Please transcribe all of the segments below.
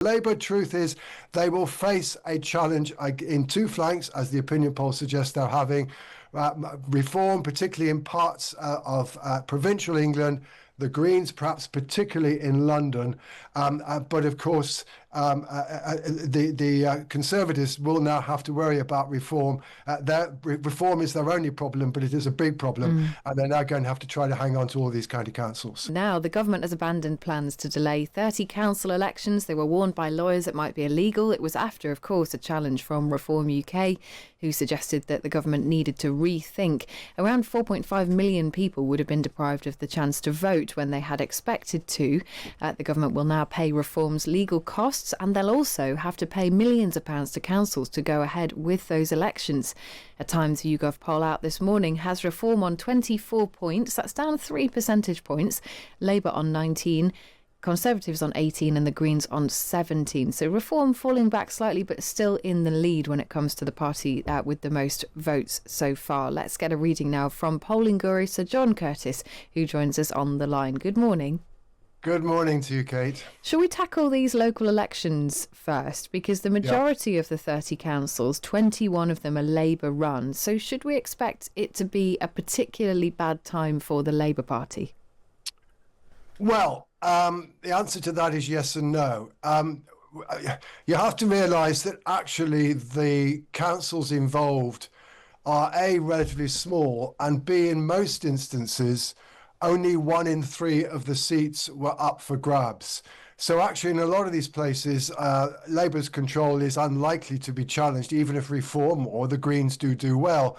Labour, truth is, they will face a challenge in two flanks, as the opinion polls suggest they're having. Reform, particularly in parts of provincial England, the Greens, perhaps particularly in London. But of course, the Conservatives will now have to worry about reform. Reform is their only problem, but it is a big problem. And they're now going to have to try to hang on to all these county councils. Now, the government has abandoned plans to delay 30 council elections. They were warned by lawyers it might be illegal. It was after, of course, a challenge from Reform UK, who suggested that the government needed to rethink. Around 4.5 million people would have been deprived of the chance to vote when they had expected to. The government will now pay Reform's legal costs, and they'll also have to pay millions of pounds to councils to go ahead with those elections. A Times YouGov poll out this morning has Reform on 24 points. That's down 3 percentage points. Labour on 19. Conservatives on 18 and the Greens on 17. So Reform falling back slightly, but still in the lead when it comes to the party with the most votes so far. Let's get a reading now from polling guru Sir John Curtice, who joins us on the line. Good morning. Good morning to you, Kate. Shall we tackle these local elections first? Because the majority of the 30 councils, 21 of them are Labour run. So should we expect it to be a particularly bad time for the Labour Party? Well, the answer to that is yes and no. You have to realise that actually the councils involved are A, relatively small, and B, in most instances, only 1 in 3 of the seats were up for grabs. So actually, in a lot of these places, Labour's control is unlikely to be challenged, even if Reform or the Greens do well,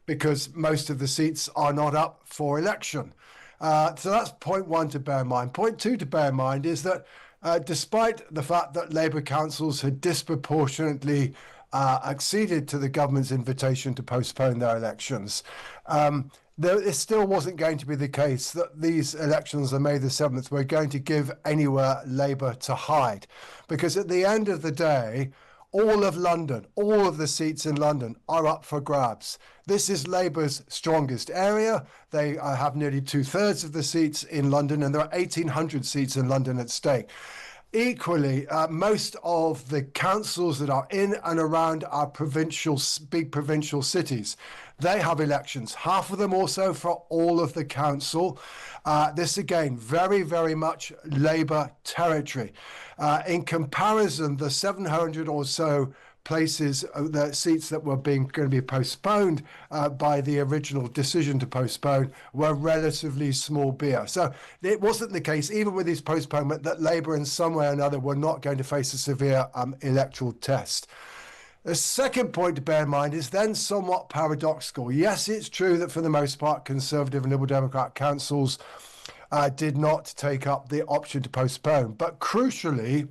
because most of the seats are not up for election. So that's point one to bear in mind. Point two to bear in mind is that despite the fact that Labour councils had disproportionately acceded to the government's invitation to postpone their elections, it still wasn't going to be the case that these elections on May the 7th were going to give anywhere Labour to hide. Because at the end of the day, all of London, all of the seats in London are up for grabs. This is Labour's strongest area. They have nearly 2/3 of the seats in London, and there are 1,800 seats in London at stake. Equally, most of the councils that are in and around our big provincial cities, they have elections, half of them also for all of the council. This again, very, very much Labour territory. In comparison, the 700 or so places, the seats that were going to be postponed by the original decision to postpone were relatively small beer. So it wasn't the case, even with this postponement, that Labour in some way or another were not going to face a severe electoral test. The second point to bear in mind is then somewhat paradoxical. Yes, it's true that for the most part, Conservative and Liberal Democrat councils did not take up the option to postpone. But crucially,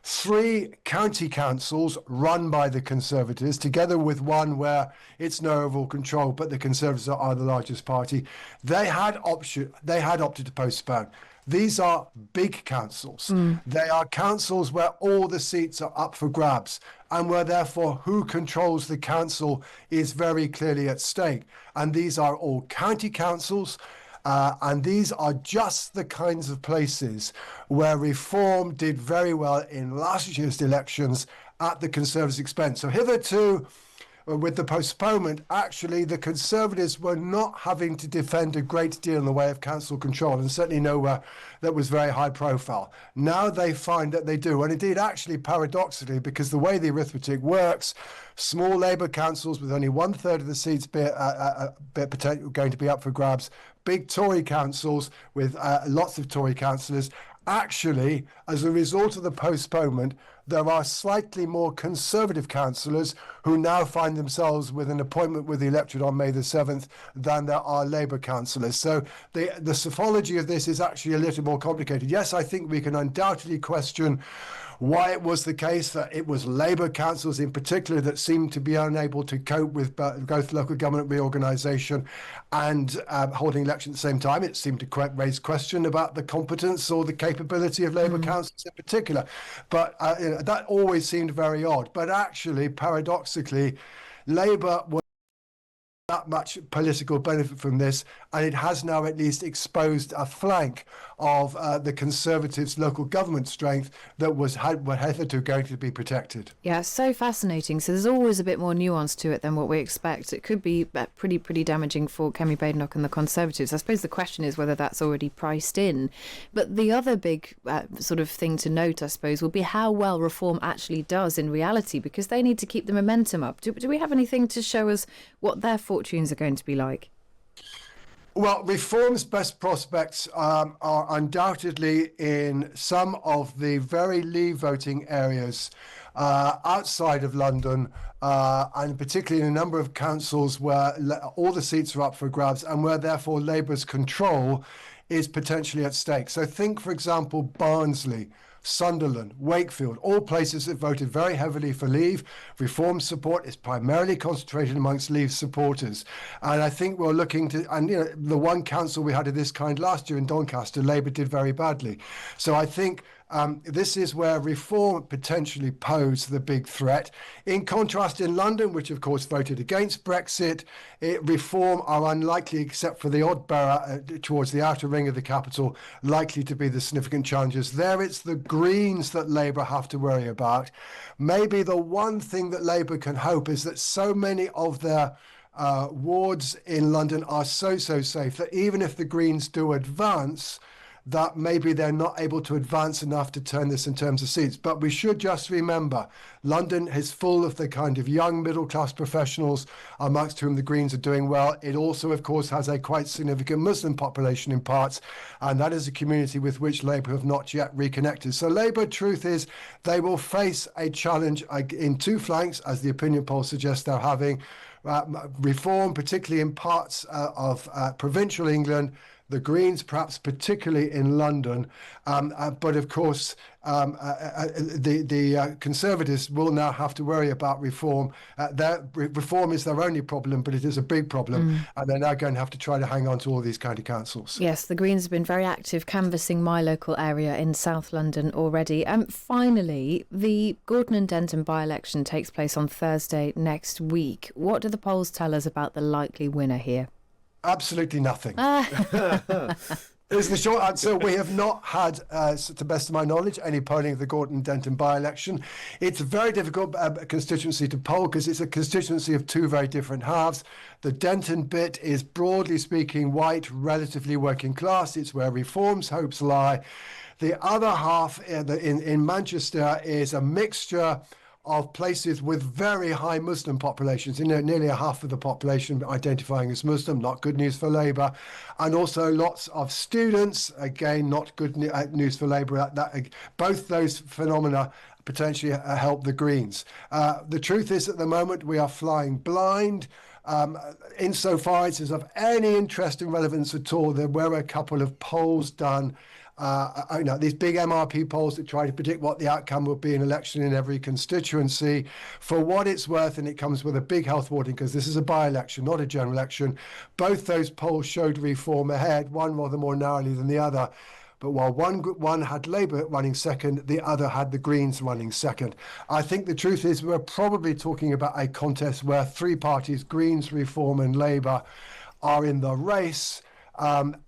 3 county councils run by the Conservatives, together with one where it's no overall control, but the Conservatives are the largest party, they had opted to postpone. These are big councils. They are councils where all the seats are up for grabs, and where therefore who controls the council is very clearly at stake. And these are all county councils. And these are just the kinds of places where Reform did very well in last year's elections at the Conservatives' expense. So hitherto, with the postponement, actually the Conservatives were not having to defend a great deal in the way of council control, and certainly nowhere that was very high profile. Now they find that they do, and indeed actually paradoxically, because the way the arithmetic works, small Labour councils with only 1/3 of the seats going to be up for grabs, big Tory councils with lots of Tory councillors. Actually, as a result of the postponement, there are slightly more Conservative councillors who now find themselves with an appointment with the electorate on May the 7th than there are Labour councillors. So the psephology of this is actually a little more complicated. Yes, I think we can undoubtedly question why it was the case that it was Labour councils in particular that seemed to be unable to cope with both local government reorganisation and holding elections at the same time. It seemed to raise question about the competence or the capability of Labour councils in particular. But that always seemed very odd. But actually, paradoxically, Labour was that much political benefit from this, and it has now at least exposed a flank of the Conservatives' local government strength that were hitherto going to be protected. Yeah, it's so fascinating. So there's always a bit more nuance to it than what we expect. It could be pretty damaging for Kemi Badenoch and the Conservatives. I suppose the question is whether that's already priced in. But the other big sort of thing to note, I suppose, will be how well Reform actually does in reality, because they need to keep the momentum up. Do we have anything to show us what their fortunes are going to be like? Well, Reform's best prospects are undoubtedly in some of the very Leave voting areas outside of London, and particularly in a number of councils where all the seats are up for grabs and where therefore Labour's control is potentially at stake. So think, for example, Barnsley, Sunderland, Wakefield, all places that voted very heavily for Leave. Reform support is primarily concentrated amongst Leave supporters. And I think we're looking to, and the one council we had of this kind last year in Doncaster, Labour did very badly. So I think this is where Reform potentially pose the big threat. In contrast, in London, which of course voted against Brexit, Reform are unlikely, except for the odd borough towards the outer ring of the capital, likely to be the significant challenges. There it's the Greens that Labour have to worry about. Maybe the one thing that Labour can hope is that so many of their wards in London are so safe that even if the Greens do advance, that maybe they're not able to advance enough to turn this in terms of seats. But we should just remember, London is full of the kind of young middle-class professionals amongst whom the Greens are doing well. It also, of course, has a quite significant Muslim population in parts, and that is a community with which Labour have not yet reconnected. So Labour, truth is, they will face a challenge in two flanks, as the opinion polls suggest they're having. Reform, particularly in parts of provincial England, the Greens, perhaps particularly in London, but of course the Conservatives will now have to worry about Reform. Reform is their only problem, but it is a big problem, and they're now going to have to try to hang on to all these county councils. Yes, the Greens have been very active canvassing my local area in South London already. Finally, the Gorton and Denton by-election takes place on Thursday next week. What do the polls tell us about the likely winner here? Absolutely nothing. Is the short answer. We have not had, to the best of my knowledge, any polling of the Gorton-Denton by-election. It's a very difficult constituency to poll because it's a constituency of two very different halves. The Denton bit is, broadly speaking, white, relatively working class. It's where Reform's hopes lie. The other half in Manchester is a mixture of places with very high Muslim populations, nearly a half of the population identifying as Muslim, not good news for Labour, and also lots of students, again, not good news for Labour. Both those phenomena potentially help the Greens. The truth is, at the moment, we are flying blind. Insofar as it's of any interest and relevance at all, there were a couple of polls done. These big MRP polls that try to predict what the outcome will be in election in every constituency. For what it's worth, and it comes with a big health warning because this is a by-election, not a general election, both those polls showed Reform ahead, one rather more narrowly than the other. But while one had Labour running second, the other had the Greens running second. I think the truth is we're probably talking about a contest where three parties, Greens, Reform and Labour, are in the race.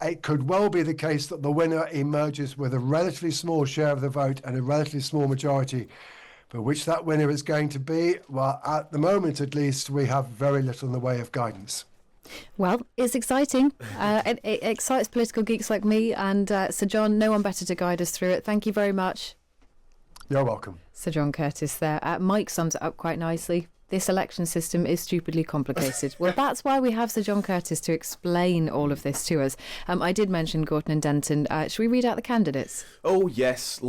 It could well be the case that the winner emerges with a relatively small share of the vote and a relatively small majority. But which that winner is going to be, well, at the moment at least, we have very little in the way of guidance. Well, it's exciting. It excites political geeks like me, and Sir John, no one better to guide us through it. Thank you very much. You're welcome. Sir John Curtice there. Mike sums it up quite nicely. This election system is stupidly complicated. Well, that's why we have Sir John Curtice to explain all of this to us. I did mention Gorton and Denton. Should we read out the candidates? Oh, yes,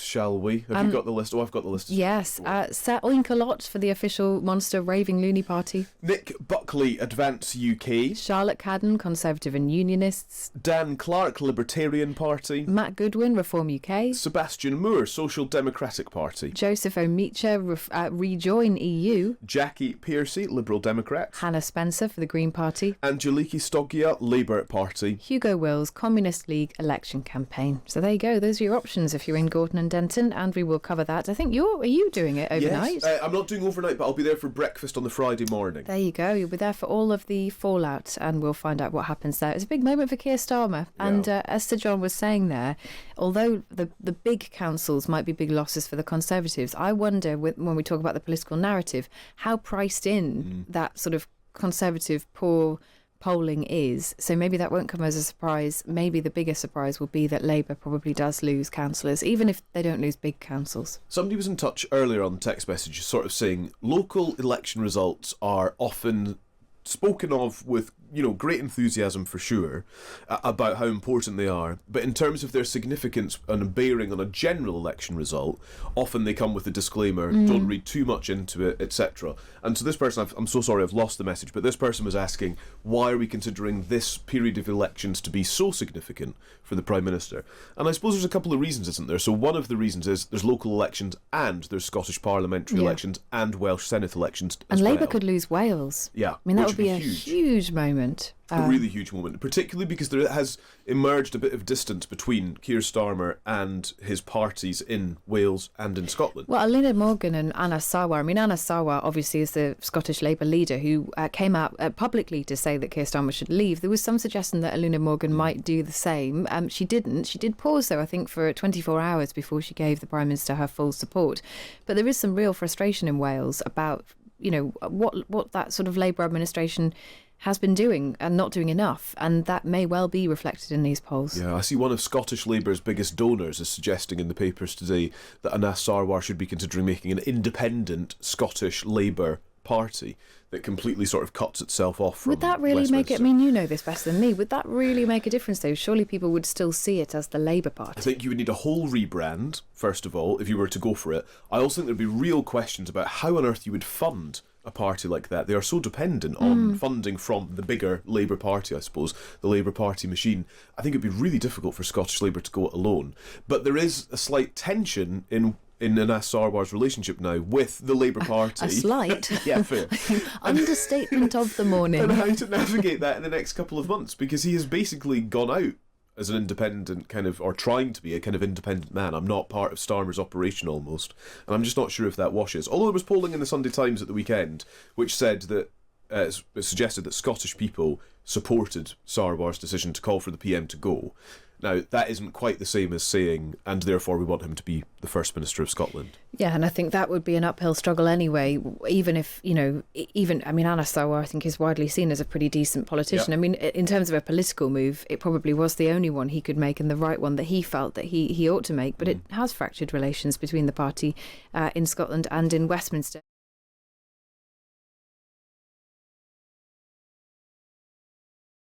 shall we? Have you got the list? Oh, I've got the list. Yes. Sir Oinkalot for the official monster raving loony party. Nick Buckley, Advance UK. Charlotte Cadden, Conservative and Unionists. Dan Clark, Libertarian Party. Matt Goodwin, Reform UK. Sebastian Moore, Social Democratic Party. Joseph Omicha, Rejoin EU. Jackie Pearcey, Liberal Democrat. Hannah Spencer for the Green Party. Angeliki Stogia, Labour Party. Hugo Wills, Communist League election campaign. So there you go. Those are your options if you're in Gorton and Denton, and we will cover that. I think are you doing it overnight? Yes, I'm not doing overnight, but I'll be there for breakfast on the Friday morning. There you go. You'll be there for all of the fallout, and we'll find out what happens there. It's a big moment for Keir Starmer. And as Sir John was saying there, although the big councils might be big losses for the Conservatives, I wonder, when we talk about the political narrative, how priced in that sort of Conservative poor polling is. So maybe that won't come as a surprise. Maybe the bigger surprise will be that Labour probably does lose councillors, even if they don't lose big councils. Somebody was in touch earlier on the text message sort of saying local election results are often spoken of with, great enthusiasm for sure about how important they are, but in terms of their significance and bearing on a general election result, often they come with a disclaimer, don't read too much into it, etc. And so this person, I'm so sorry I've lost the message, but this person was asking, why are we considering this period of elections to be so significant for the Prime Minister? And I suppose there's a couple of reasons, isn't there? So one of the reasons is there's local elections and there's Scottish parliamentary elections and Welsh Senate elections as and Labour well. could lose Wales. Yeah. I mean, that would be a huge moment. A really huge moment, particularly because there has emerged a bit of distance between Keir Starmer and his parties in Wales and in Scotland. Well, Alina Morgan and Anna Sarwar. I mean, Anna Sarwar obviously is the Scottish Labour leader who came out publicly to say that Keir Starmer should leave. There was some suggestion that Alina Morgan might do the same. She didn't. She did pause, though, I think, for 24 hours before she gave the Prime Minister her full support. But there is some real frustration in Wales about, what that sort of Labour administration has been doing and not doing enough, and that may well be reflected in these polls. Yeah, I see one of Scottish Labour's biggest donors is suggesting in the papers today that Anas Sarwar should be considering making an independent Scottish Labour party that completely sort of cuts itself off from Would that really make it, Westminster. I mean, you know this better than me, would that really make a difference though? Surely people would still see it as the Labour Party. I think you would need a whole rebrand, first of all, if you were to go for it. I also think there'd be real questions about how on earth you would fund a party like that. They are so dependent on funding from the bigger Labour Party, I suppose, the Labour Party machine. I think it'd be really difficult for Scottish Labour to go it alone. But there is a slight tension in Anas Sarwar's relationship now with the Labour Party. A slight? Yeah, fair. Understatement of the morning. And how to navigate that in the next couple of months, because he has basically gone out as an independent or trying to be a kind of independent man. I'm not part of Starmer's operation almost, and I'm just not sure if that washes. Although there was polling in the Sunday Times at the weekend which said that it suggested that Scottish people supported Sarwar's decision to call for the PM to go. Now, that isn't quite the same as saying, and therefore we want him to be the First Minister of Scotland. Yeah, and I think that would be an uphill struggle anyway, even if, I mean, Anna Sarwar, I think, is widely seen as a pretty decent politician. Yep. I mean, in terms of a political move, it probably was the only one he could make and the right one that he felt that he ought to make, but it has fractured relations between the party in Scotland and in Westminster.